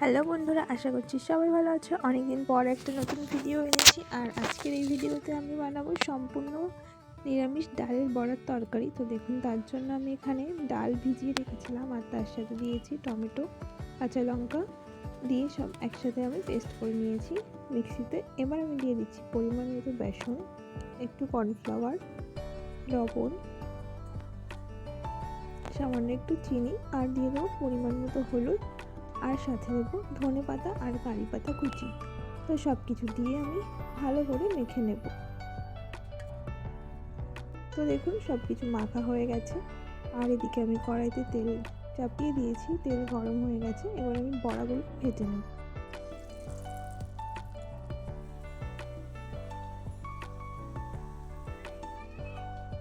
Hello বন্ধুরা, আশা করছি সবাই ভালো আছো। অনেকদিন পর একটা নতুন ভিডিও এনেছি। আর আজকের এই ভিডিওতে আমি বানাবো সম্পূর্ণ নিরামিষ ডালের বড়ার তরকারি। তো দেখুন, তার জন্য আমি এখানে ডাল ভিজিয়ে রেখেছিলাম আর তার সাথে দিয়েছি টমেটো, কাঁচা লঙ্কা দিয়ে সব একসাথে আমি পেস্ট করে নিয়েছি মিক্সিতে। এবার আমি দিয়ে দিচ্ছি পরিমাণ মতো বেসন, একটু কর্নফ্লাওয়ার, লবণ, সামান্য একটু চিনি আর দিয়ে দেবো পরিমাণ মতো হলুদ, আর সাথে দেবো ধনে পাতা আর কারি পাতা কুচি। তো সব কিছু দিয়ে আমি ভালো করে মেখে নেব। তো দেখুন, সব কিছু মাখা হয়ে গেছে আর এদিকে আমি কড়াইতে তেল চাপিয়ে দিয়েছি, তেল গরম হয়ে গেছে। এবার আমি বড়াগুলো ভেজে নেব।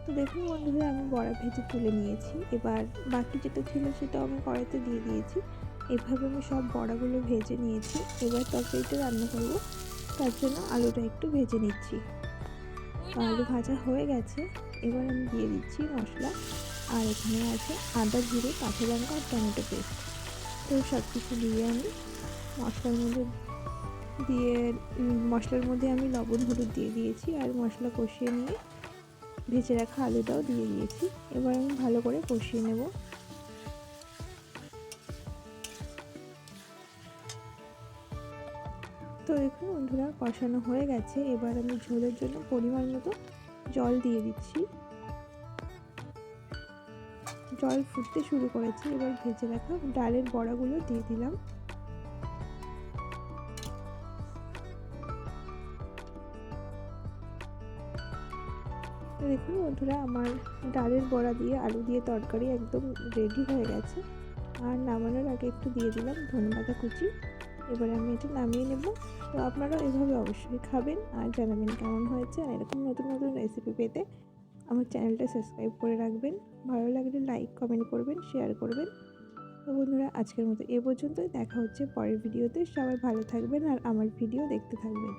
তো দেখুন বন্ধুরা, আমি বড়া ভেজে তুলে নিয়েছি। এবার বাকি যেটা ছিল সেটাও আমি কড়াইতে দিয়ে দিয়েছি। এভাবে আমি সব বড়াগুলো ভেজে নিয়েছি। এবার তরকারিটা রান্না করব, তার জন্য আলুটা একটু ভেজে নিচ্ছি। আলু ভাজা হয়ে গেছে। এবার আমি দিয়ে দিচ্ছি মশলা, আর এখানে আছে আদা, জিরে, কাঁচা লঙ্কা আর টমেটো পেস্ট। তো সব কিছু দিয়ে আমি মশলার মধ্যে মশলার মধ্যে আমি লবণ হলুদ দিয়ে দিয়েছি আর মশলা কষিয়ে নিয়ে ভেজে রাখা আলুটাও দিয়ে দিয়েছি। এবার আমি ভালো করে কষিয়ে নেব। তো দেখুন বন্ধুরা, কষানো হয়ে গেছে। এবার আমি ঝোলের জন্য পরিমাণ মতো জল দিয়ে দিচ্ছি। জল ফুটতে শুরু করেছে। এবার ভেজে রাখা ডালের বড়াগুলো দিয়ে দিলাম। দেখুন বন্ধুরা, আমার ডালের বড়া দিয়ে আলু দিয়ে তরকারি একদম রেডি হয়ে গেছে। আর নামানোর আগে একটু দিয়ে দিলাম ধনেপাতা কুচি। এবার আমি এটা নামিয়ে নেব। তো আপনারাও এভাবে অবশ্যই খাবেন আর জানাবেন কেমন হয়েছে। আর এরকম নতুন নতুন রেসিপি পেতে আমার চ্যানেলটা সাবস্ক্রাইব করে রাখবেন। ভালো লাগলে লাইক, কমেন্ট করবেন, শেয়ার করবেন। তো বন্ধুরা, আজকের মতো এ পর্যন্তই। দেখা হচ্ছে পরের ভিডিওতে। সবাই ভালো থাকবেন আর আমার ভিডিও দেখতে থাকবেন।